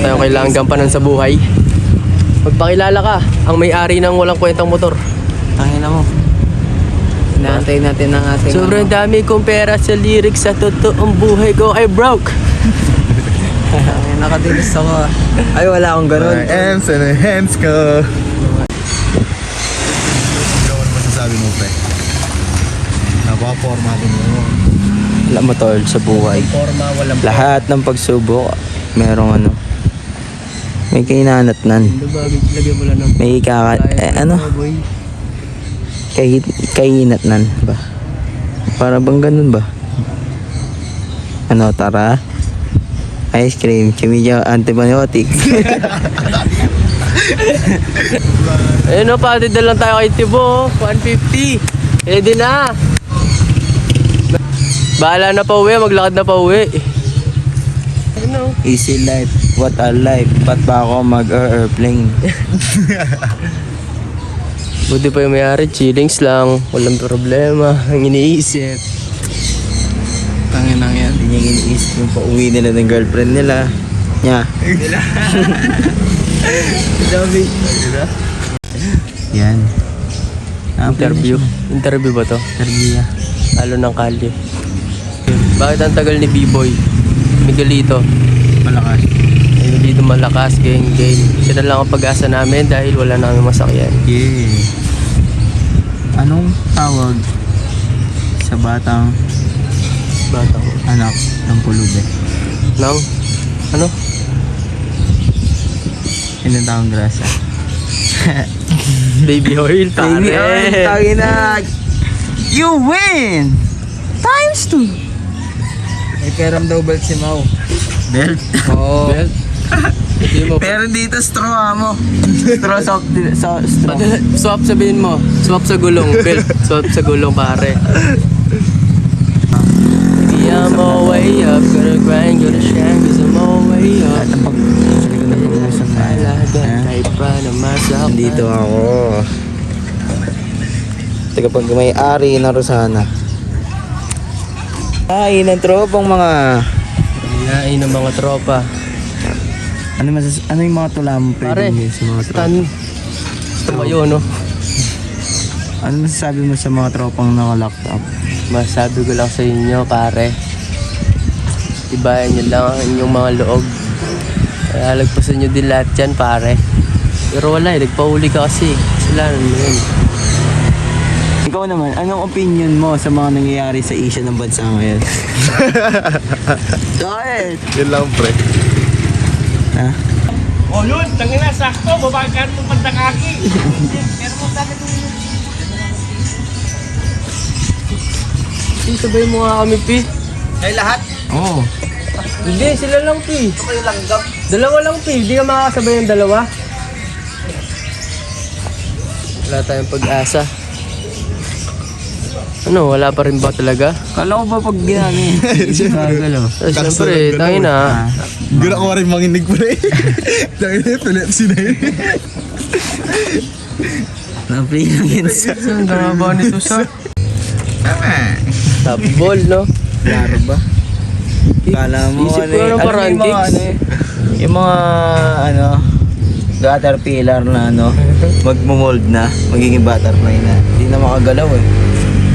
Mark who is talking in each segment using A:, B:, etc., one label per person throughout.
A: tayong kailangan gampanan sa buhay. Magpakilala ka, ang may-ari ng walang kwentang motor.
B: Tangina mo. Inaantay natin ang ating...
A: Sobrang dami kong pera sa lyrics, sa totoong buhay ko ay broke.
B: Nakadilis ako. Ay, wala akong ganun.
C: Hands and hands ko. Ikaw ano masasabi mo, pre? Napaporma din mo.
B: Alam mo tol, sa buhay.
A: Forma, walang
B: Lahat ng pagsubok, merong ano. May kainanatnan.
A: Lagyan mo lang ng...
B: May kainatnan ba? Para bang ganun ba? Ano, tara? Ice cream, chimilya, antibiotics.
A: Ayun o, patid lang tayo kay Tibo. 150. Pwede na. Bahala na pa uwi, maglakad na pa uwi. Ano?
B: Easy life, what a life. Ba't ba ako mag-airplane?
A: Buti pa yung mayari, chillings lang. Walang problema. Ang iniisip.
B: Tangin yan. Hindi niya iniisip yung pauwi nila ng girlfriend nila. Nya.
A: Dami.
B: Yan.
A: Interview. Interview ba to?
B: Interview ya.
A: Lalo ng kalye. Bakit ang tagal ni B-Boy? Miguelito.
B: Malakas.
A: Miguelito malakas, gang. Siya na lang ang pag-asa namin dahil wala na kami masakyan.
B: Yeah. Anong tawag sa batang anak ng pulube?
A: Nang? Ano?
B: Ilang taong grasa?
A: Baby oil, pare.
B: Baby oil, tawagin na. You win! Times 2. May peram daw belt si Mau. Belt? Oo.
A: Belt? Hindi mo.
B: Pero dito straw mo. Straw sa straw.
A: Swap sabihin mo. Swap sa gulong. Belt. Swap sa gulong, pare. I'm all way up. Gonna grind, gonna shine. Cause I'm all way up.
B: Dito ako. Tagapag may-ari ng Rosana. Ay, ng tropang mga...
A: Hinain ng mga tropa.
B: Ano yung mga tula mo
A: Pare,
B: pwedeng sa mga tropa?
A: stan. Tumayo, no?
B: Ano masasabi mo sa mga tropang naka-locked up?
A: Masabi ko lang sa inyo, pare. Ibayan nyo lang ang inyong mga loob. Kaya lagpasan nyo din lahat yan, pare. Pero wala eh, nagpahuli ka kasi. Kasalanan mo yun.
B: Ikaw naman, anong opinion mo sa mga nangyayari sa isya ng bansa ngayon? Bakit?
C: Yun lang, pre.
B: Ha?
D: Oh, yun, tangina, sakto, babagaan mo pagdakaki. Pero mo sakit
A: Pi, sabay mo nga kami, Pi.
D: ay lahat.
B: Oo.
A: Hindi, sila lang, Pi.
D: Ito kayo langgam.
A: Dalawa lang, Pi. Hindi ka makakasabay yung dalawa. Wala tayong pag-asa. Ano, wala pa rin ba talaga?
B: Kala ko ba pag ginami? Gagalo.
A: Siyempre, tayo na.
C: Gula ko rin manginig, pre. Tangin na, epilepsy na yun.
B: Na-play lang yun sa...
A: Saan na ba nito sa? Top ball, no?
B: Klaro ba? Kala mo
A: Isip ko ng
B: alam mo
A: parang
B: yung mga
A: kicks.
B: yung mga caterpillar na magmo-mold na, magiging butterfly na. Hindi na makagalaw eh.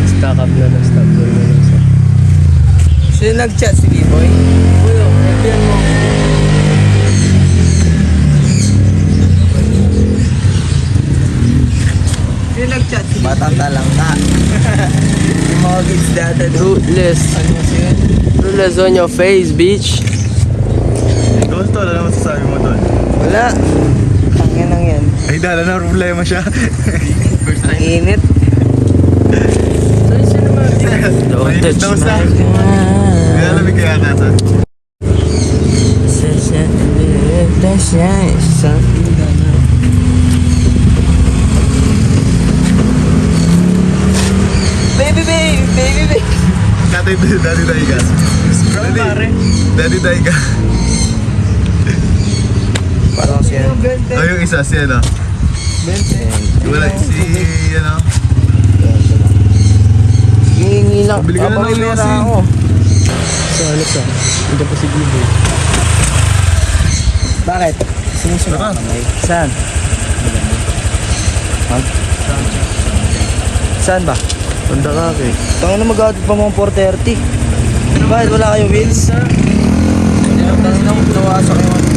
A: Stock up na ng stock ball na lang sa.
B: Sino nag-chat si B-Boy?
A: Uyo, FBN mo.
B: Sino nag-chat si Batang talangka. Yung mga kids data
A: Rootless. Rootless on your face, bitch.
C: Ikaw, tol, ano masasabi mo, tol?
B: Wala. Tangin lang yan.
C: Ay, dala na, problema siya.
B: Ang init.
A: Don't touch
C: daw sa...
A: my gun.
C: Kaya lamig kaya ka, tol.
B: Baby, baby, baby, baby.
C: Daddy Daiga. Daddy Daiga.
B: Parang siya.
C: Oh, yung isa, si ano? Wala, si ano?
B: Hihingi lang.
C: Bili ka na ng
B: Papamimira
C: yosin.
B: ako.
A: So ano sa? Hindi pa si Bibo.
B: Bakit? Sumusunod ka kamay. Saan? Saan ba?
C: Panda ka, eh.
B: Tangan na mag-aadit pa mga 4:30. Bakit wala kayo wheels? Tangan na nawasak yung ano.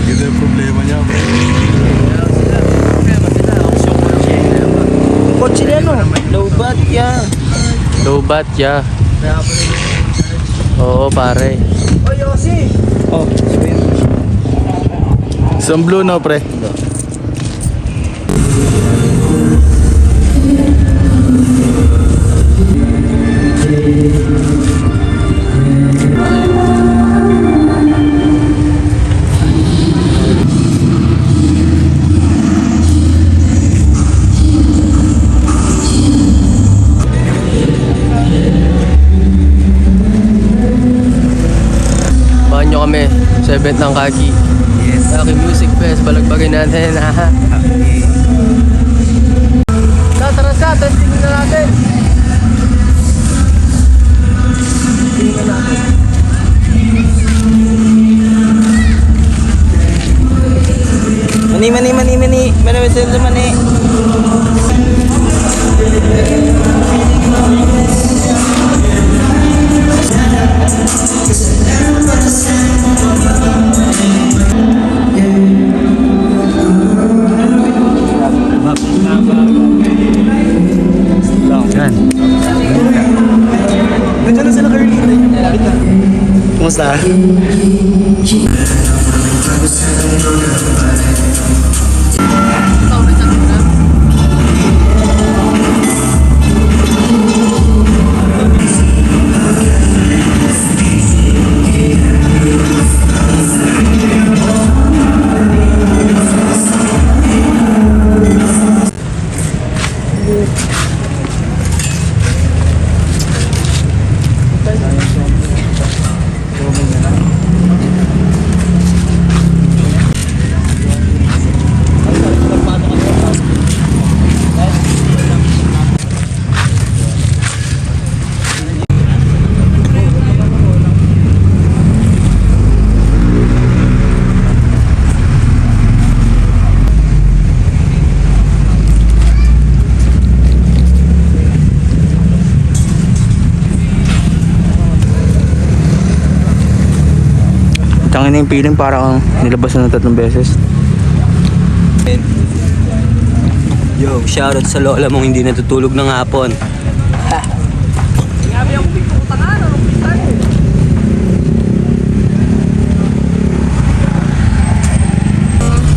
C: Yun yung problema niya, bro.
B: Yung kotse na ano? Low bat, yeah.
A: Low bat, yeah. Oo, pare.
B: Oh, Yossi! Oh, swim.
C: Isang blue, no, pre?
A: Baka nyo kami sa event ng Kagi.
B: Yes.
A: Kagi Music Fest, balagbagin natin. Tara, testing na natin. Tingnan natin.
B: Mani. Mani. Yan. Nandiyan na sila Carly. Kumusta? Tangin na yung feeling parang nilabas na ng 3 beses.
E: Yo, shoutout sa lola mong hindi natutulog ng hapon.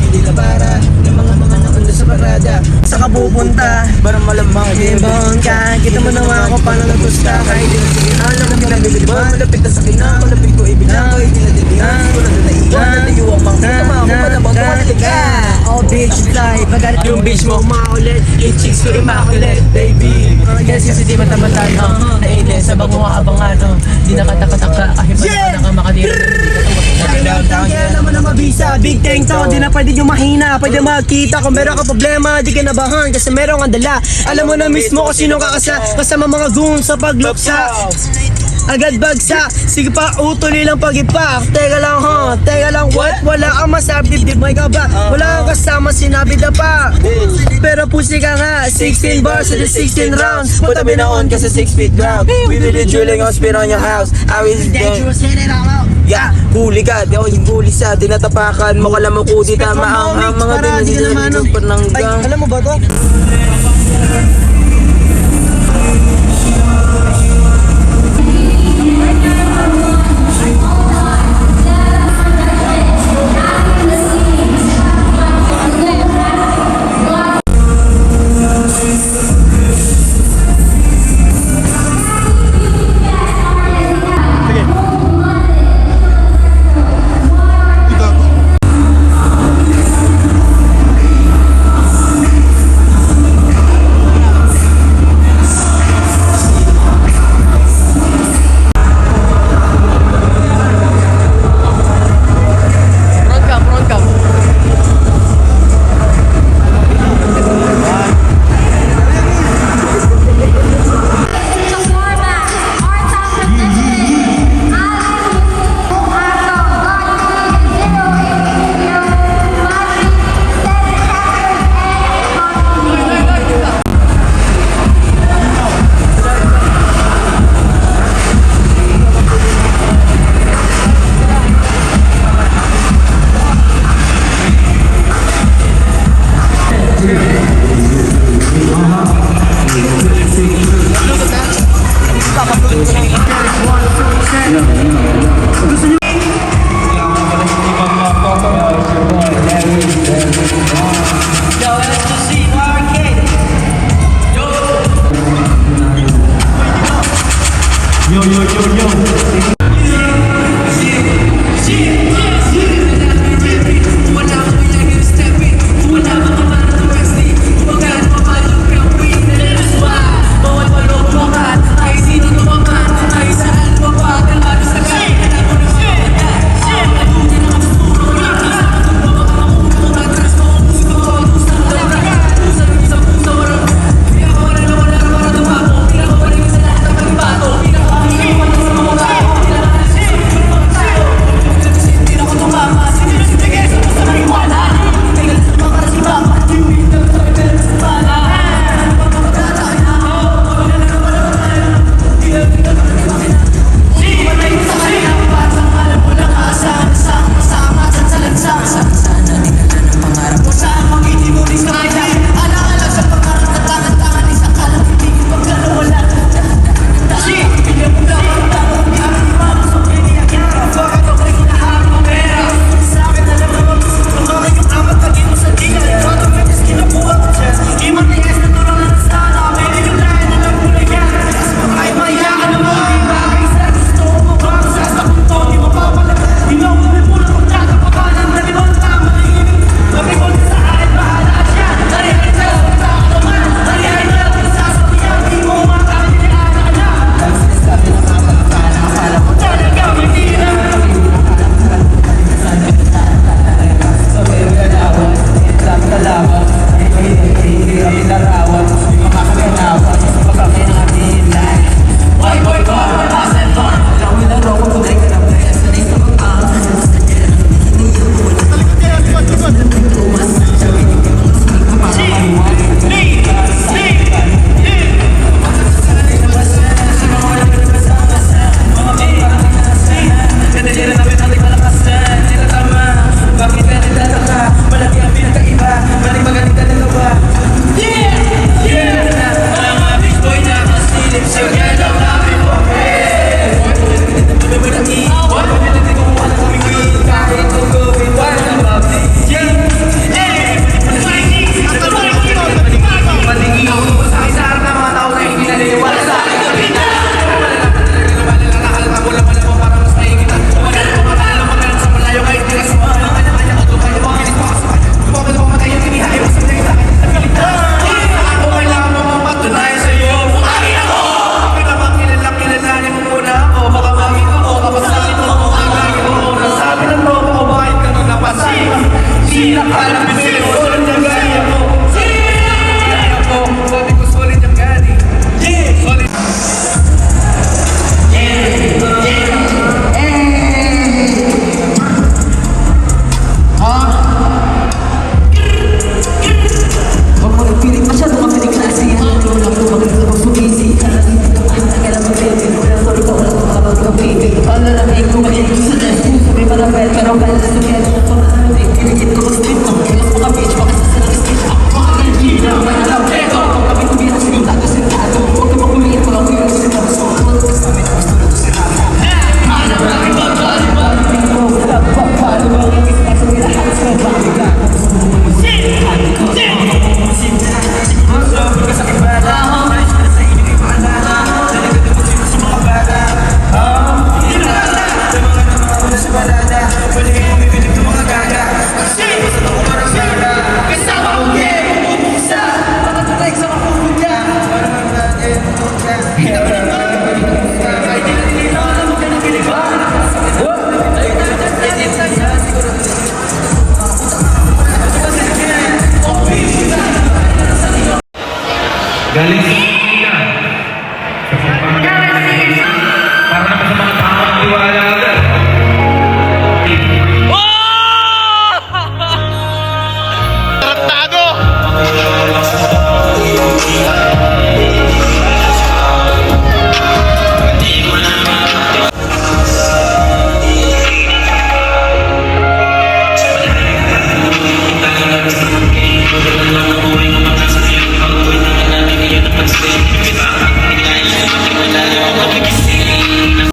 B: Hindi na para ng mga nakanda sa parada. Sa kapupunta, parang malamang ibang ka. Kita mo naman ako paano natusta. Kahit di na sige, alam mo pinabiliban. Malapit na sa kinang, malapit ko ibilang. Kahit di na titigan, ko na naiwan. Natayuwang mga kasama ako, malabang tumataliga. All bitch fly, pagalit yung bitch mo maulit. Yung chicks ko immaculate, baby.
A: Yes, di matamatay, nainis sa bango abangan, di nakataka-taka, kahit pa na makadiri.
B: Kaya naman na mabisa, big tank to. Di na pwede yung mahina, pwede magkita. Kung meron ka problema, di ka nabahan. Kasi meron kang dala. Alam mo na mismo kung sino kasama mga goons sa pagluksa. Agad bagsak, sige pa utuloy lang pag-ipak. Teka lang teka lang what? Wala kang masabi, dibdib may ka ba? Wala kang kasama, sinabi na pa. Pero pusi ka nga, 16 bars at the 16 rounds. Putabi na on ka sa 6 feet ground. We really drilling on spin on your house. I was dangerous, yeah, huli ka, di ako hinguli sa tinatapakan mo, kala mo kudi tama ang mga dinididididid pananggang. Alam mo ba to?
D: Galing sa Pilipinas. Sa pagpapagaling. Para naman sa mga tao ang tiwala agad.
F: Pag-stay, kita ang nilay, yung mga pinalayo,